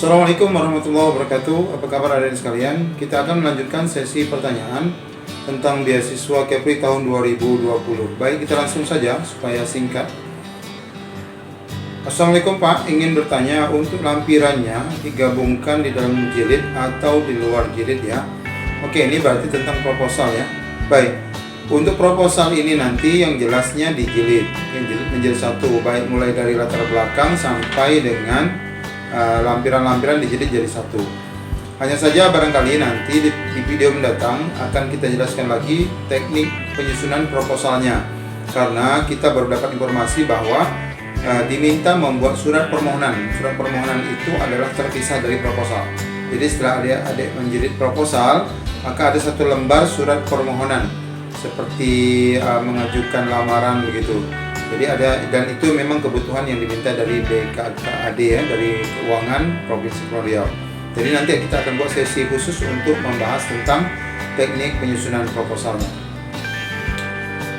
Assalamualaikum warahmatullahi wabarakatuh. Apa kabar adik-adik sekalian? Kita akan melanjutkan sesi pertanyaan tentang beasiswa Kepri tahun 2020. Baik, kita langsung saja supaya singkat. Assalamualaikum Pak, ingin bertanya untuk lampirannya digabungkan di dalam jilid atau di luar jilid ya. Oke, ini berarti tentang proposal ya. Baik, untuk proposal ini nanti yang jelasnya di jilid, yang jilid menjadi satu, baik mulai dari latar belakang sampai dengan lampiran-lampiran dijilid jadi satu. Hanya saja barangkali nanti di video mendatang akan kita jelaskan lagi teknik penyusunan proposalnya, karena kita baru dapat informasi bahwa diminta membuat surat permohonan. Surat permohonan itu adalah terpisah dari proposal. Jadi setelah adik-adik menjilid proposal, maka ada satu lembar surat permohonan seperti mengajukan lamaran begitu. Jadi ada, dan itu memang kebutuhan yang diminta dari BKKAD ya, dari Keuangan Provinsi Kepulauan Riau. Jadi nanti kita akan buat sesi khusus untuk membahas tentang teknik penyusunan proposalnya.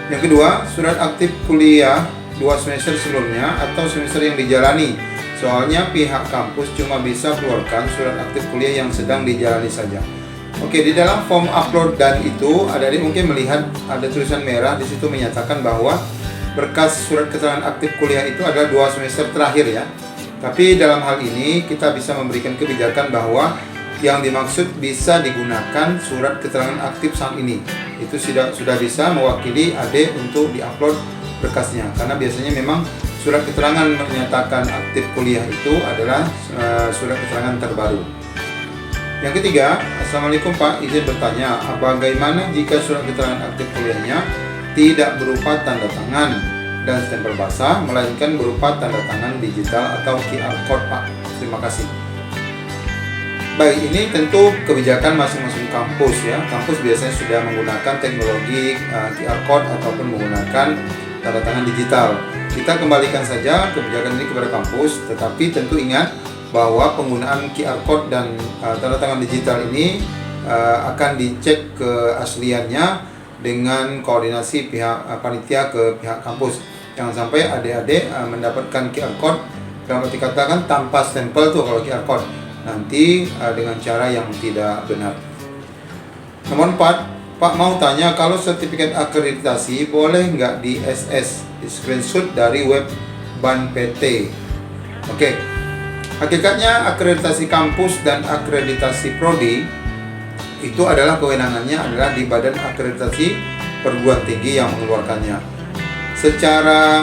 Yang kedua, surat aktif kuliah 2 semester sebelumnya atau semester yang dijalani. Soalnya pihak kampus cuma bisa keluarkan surat aktif kuliah yang sedang dijalani saja. Oke, di dalam form upload dan itu adik-adik mungkin melihat ada tulisan merah di situ menyatakan bahwa berkas surat keterangan aktif kuliah itu adalah 2 semester terakhir ya. Tapi dalam hal ini kita bisa memberikan kebijakan bahwa yang dimaksud bisa digunakan surat keterangan aktif saat ini. Itu sudah bisa mewakili adik untuk diupload berkasnya. Karena biasanya memang surat keterangan menyatakan aktif kuliah itu adalah surat keterangan terbaru. Yang ketiga, Assalamualaikum Pak, izin bertanya, bagaimana jika surat keterangan aktif kuliahnya tidak berupa tanda tangan dan stempel basah, melainkan berupa tanda tangan digital atau QR Code Pak? Terima kasih. Baik, ini tentu kebijakan masing-masing kampus ya. Kampus biasanya sudah menggunakan teknologi QR Code ataupun menggunakan tanda tangan digital. Kita kembalikan saja kebijakan ini kepada kampus, tetapi tentu ingat bahwa penggunaan QR Code dan tanda tangan digital ini akan dicek keasliannya dengan koordinasi pihak panitia ke pihak kampus. Jangan sampai adik-adik mendapatkan QR Code dalam arti katakan tanpa stempel tuh kalau QR Code, nanti dengan cara yang tidak benar. Nomor 4, Pak mau tanya, kalau sertifikat akreditasi boleh nggak di SS, di screenshot dari web BAN PT? Oke, hakikatnya akreditasi kampus dan akreditasi prodi itu adalah kewenangannya adalah di Badan Akreditasi Perguruan Tinggi yang mengeluarkannya. Secara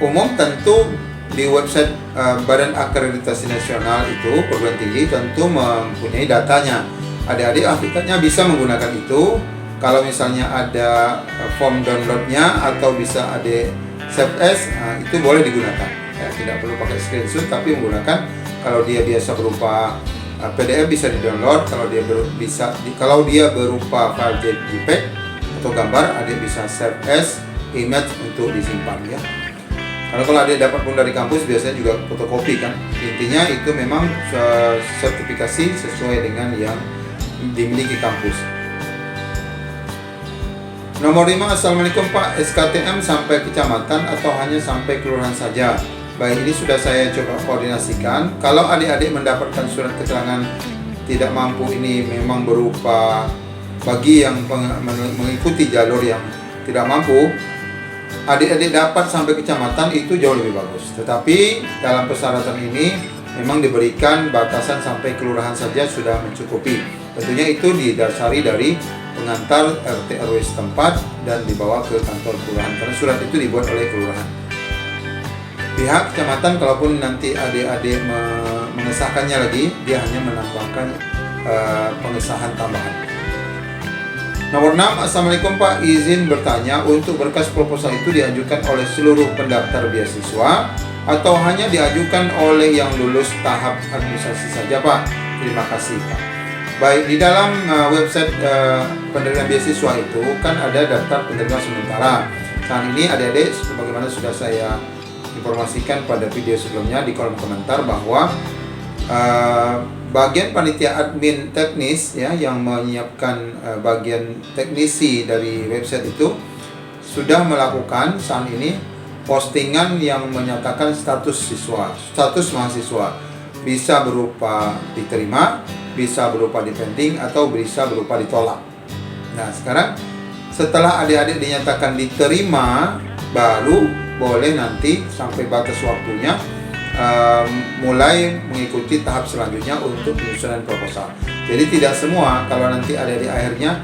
umum tentu di website Badan Akreditasi Nasional itu perguruan tinggi tentu mempunyai datanya. Adik-adik hakikatnya bisa menggunakan itu. Kalau misalnya ada form downloadnya atau bisa adik save as, itu boleh digunakan. Ya, tidak perlu pakai screenshot, tapi menggunakan kalau dia biasa berupa PDF bisa di-download, kalau dia berupa file JPEG atau gambar, adik bisa save as image untuk disimpan ya. Karena kalau adik dapat pun dari kampus biasanya juga fotokopi kan. Intinya itu memang sertifikasi sesuai dengan yang dimiliki kampus. Nomor 5, Assalamualaikum Pak, SKTM sampai kecamatan atau hanya sampai kelurahan saja? Baik, ini sudah saya coba koordinasikan. Kalau adik-adik mendapatkan surat keterangan tidak mampu ini memang berupa bagi yang mengikuti jalur yang tidak mampu, adik-adik dapat sampai kecamatan itu jauh lebih bagus. Tetapi dalam persyaratan ini memang diberikan batasan sampai kelurahan saja sudah mencukupi. Tentunya itu didasari dari pengantar RT RW setempat dan dibawa ke kantor kelurahan, karena surat itu dibuat oleh kelurahan. Pihak kecamatan kalaupun nanti adik-adik mengesahkannya lagi, dia hanya menambahkan pengesahan tambahan. Nomor 6, Assalamualaikum Pak, izin bertanya, untuk berkas proposal itu diajukan oleh seluruh pendaftar beasiswa atau hanya diajukan oleh yang lulus tahap administrasi saja Pak? Terima kasih Pak. Baik, di dalam website penerima beasiswa itu kan ada daftar penerima sementara. Saat ini adik-adik sebagaimana sudah saya informasikan pada video sebelumnya di kolom komentar bahwa bagian panitia admin teknis ya yang menyiapkan bagian teknisi dari website itu sudah melakukan saat ini postingan yang menyatakan status mahasiswa. Bisa berupa diterima, bisa berupa dipending, atau bisa berupa ditolak. Nah, sekarang setelah adik-adik dinyatakan diterima, baru boleh nanti sampai batas waktunya mulai mengikuti tahap selanjutnya untuk penyusunan proposal. Jadi tidak semua, kalau nanti adik-adik akhirnya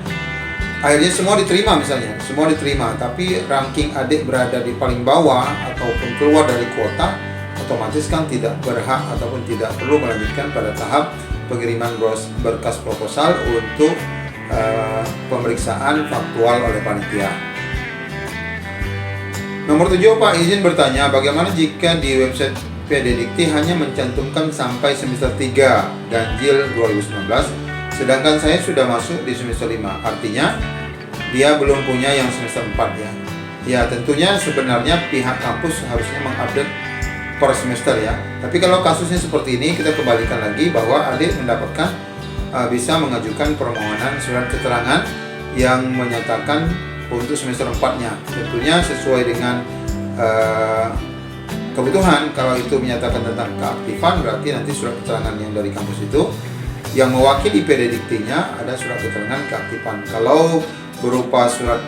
semua diterima, misalnya semua diterima, tapi ranking adik berada di paling bawah ataupun keluar dari kuota, otomatis kan tidak berhak ataupun tidak perlu melanjutkan pada tahap pengiriman berkas proposal untuk pemeriksaan faktual oleh panitia. Nomor 7, Pak, izin bertanya, bagaimana jika di website PD Dikti hanya mencantumkan sampai semester 3 ganjil 2019, sedangkan saya sudah masuk di semester 5, artinya dia belum punya yang semester 4 ya. Ya, tentunya sebenarnya pihak kampus harusnya mengupdate per semester ya. Tapi kalau kasusnya seperti ini, kita kembalikan lagi bahwa adik mendapatkan bisa mengajukan permohonan surat keterangan yang menyatakan untuk semester 4-nya. Tentunya sesuai dengan kebutuhan. Kalau itu menyatakan tentang keaktifan, berarti nanti surat keterangan yang dari kampus itu yang mewakili PD Diktinya ada surat keterangan keaktifan. Kalau berupa surat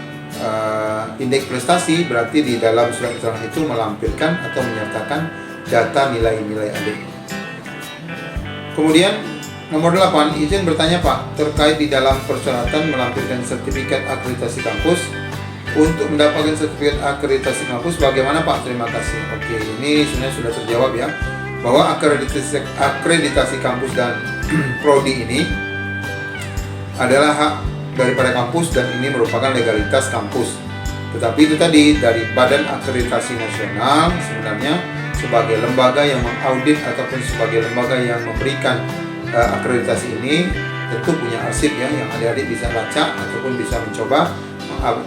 indeks prestasi, berarti di dalam surat keterangan itu melampirkan atau menyertakan data nilai-nilai adik. Kemudian nomor 8, izin bertanya Pak, terkait di dalam persyaratan melampirkan sertifikat akreditasi kampus. Untuk mendapatkan sertifikat akreditasi kampus bagaimana Pak? Terima kasih. Oke, ini sebenarnya sudah terjawab ya, bahwa akreditasi kampus dan prodi ini adalah hak daripada kampus dan ini merupakan legalitas kampus. Tetapi itu tadi dari Badan Akreditasi Nasional sebenarnya sebagai lembaga yang mengaudit ataupun sebagai lembaga yang memberikan akreditasi ini tentu punya arsip ya, yang adik-adik bisa baca ataupun bisa mencoba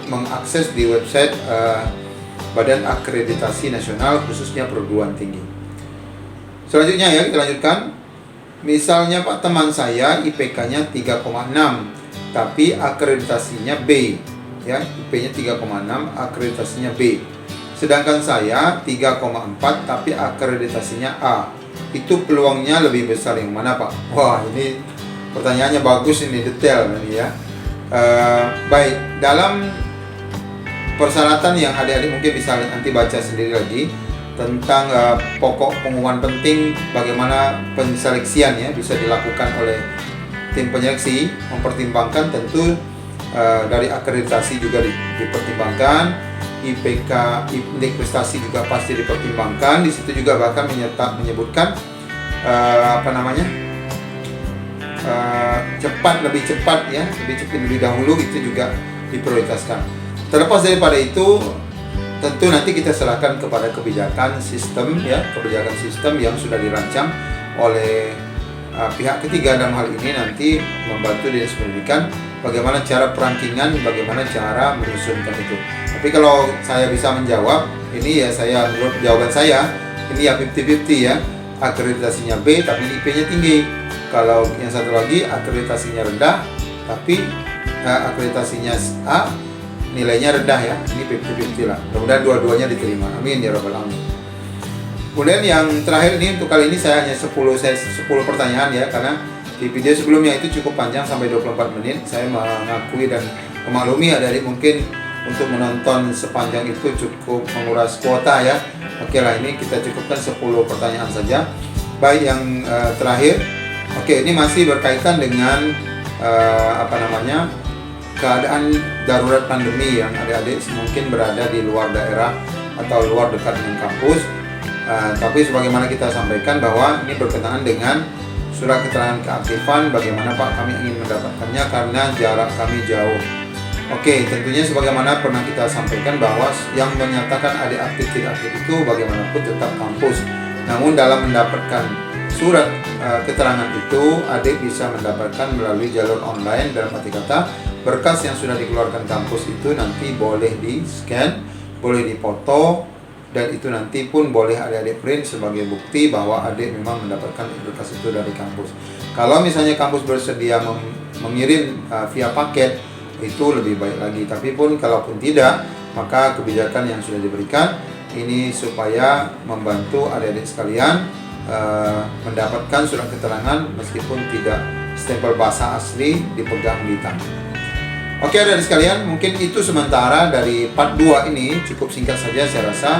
mengakses di website Badan Akreditasi Nasional khususnya perguruan tinggi. Selanjutnya ya, kita lanjutkan. Misalnya Pak, teman saya IPK-nya 3,6 tapi akreditasinya B ya, IP-nya 3,6 akreditasinya B. Sedangkan saya 3,4 tapi akreditasinya A. Itu peluangnya lebih besar yang mana Pak? Wah, ini pertanyaannya bagus, ini detail ini ya. Baik, dalam persyaratan yang adik-adik mungkin bisa nanti baca sendiri lagi tentang pokok pengumuman penting bagaimana penseleksian ya bisa dilakukan oleh tim penyeleksi, mempertimbangkan tentu dari akreditasi juga dipertimbangkan, IPK, indeks prestasi juga pasti dipertimbangkan. Di situ juga bahkan menyebutkan lebih cepat ya, lebih dahulu itu juga diprioritaskan. Terlepas daripada itu, tentu nanti kita serahkan kepada kebijakan sistem ya, kebijakan sistem yang sudah dirancang oleh pihak ketiga dalam hal ini nanti membantu Dinas Pendidikan bagaimana cara perankingan, bagaimana cara menyusunkan itu. Tapi kalau saya bisa menjawab, ini ya saya menurut jawaban saya ini ya 50-50 ya, akreditasinya B tapi IP-nya tinggi. Kalau yang satu lagi akreditasinya rendah tapi akreditasinya A, nilainya rendah ya. Ini 50-50 lah. Mudah-mudahan dua-duanya diterima. Amin ya rabbal alamin. Kemudian yang terakhir ini untuk kali ini saya hanya 10 pertanyaan ya, karena di video sebelumnya itu cukup panjang sampai 24 menit. Saya mengakui dan memaklumi adik-adik mungkin untuk menonton sepanjang itu cukup menguras kuota ya. Oke lah, ini kita cukupkan 10 pertanyaan saja. Baik, yang terakhir. Oke, ini masih berkaitan dengan keadaan darurat pandemi yang adik-adik mungkin berada di luar daerah atau luar dekat dengan kampus. Tapi sebagaimana kita sampaikan bahwa ini berkenaan dengan surat keterangan keaktifan, bagaimana Pak kami ingin mendapatkannya karena jarak kami jauh. Oke, tentunya sebagaimana pernah kita sampaikan bahwa yang menyatakan adik aktif tidak aktif itu bagaimanapun tetap kampus. Namun dalam mendapatkan surat keterangan itu, adik bisa mendapatkan melalui jalur online. Dalam arti kata, berkas yang sudah dikeluarkan kampus itu nanti boleh di-scan, boleh dipoto, dan itu nanti pun boleh adik-adik print sebagai bukti bahwa adik memang mendapatkan berkas itu dari kampus. Kalau misalnya kampus bersedia mengirim via paket, itu lebih baik lagi. Tapi pun kalaupun tidak, maka kebijakan yang sudah diberikan ini supaya membantu adik-adik sekalian mendapatkan surat keterangan meskipun tidak stempel bahasa asli dipegang di tangan. Oke adik-adik sekalian, mungkin itu sementara dari part 2 ini, cukup singkat saja saya rasa.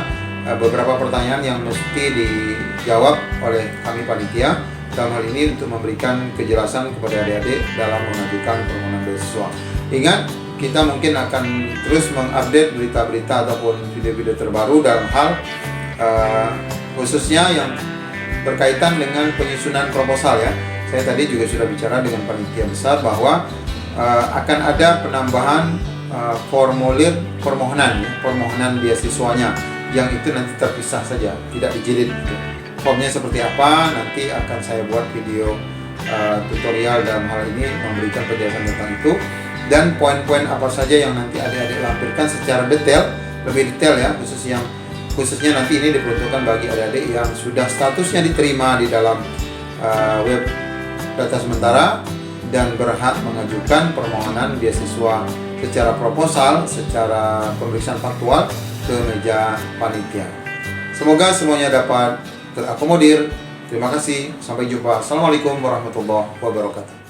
Beberapa pertanyaan yang mesti dijawab oleh kami panitia dalam hal ini untuk memberikan kejelasan kepada adik-adik dalam mengajukan permohonan beasiswa. Ingat, kita mungkin akan terus mengupdate berita-berita ataupun video-video terbaru dalam hal khususnya yang berkaitan dengan penyusunan proposal ya. Saya tadi juga sudah bicara dengan panitia besar bahwa akan ada penambahan formulir permohonan ya, permohonan beasiswanya yang itu nanti terpisah saja, tidak dijilid gitu. Formnya seperti apa nanti akan saya buat video tutorial dalam hal ini memberikan penjelasan tentang itu, dan poin-poin apa saja yang nanti adik-adik lampirkan secara detail, lebih detail ya, khususnya nanti ini diperuntukkan bagi adik-adik yang sudah statusnya diterima di dalam web data sementara dan berhak mengajukan permohonan beasiswa secara proposal, secara pemeriksaan faktual ke meja panitia. Semoga semuanya dapat terakomodir. Terima kasih. Sampai jumpa. Assalamualaikum warahmatullahi wabarakatuh.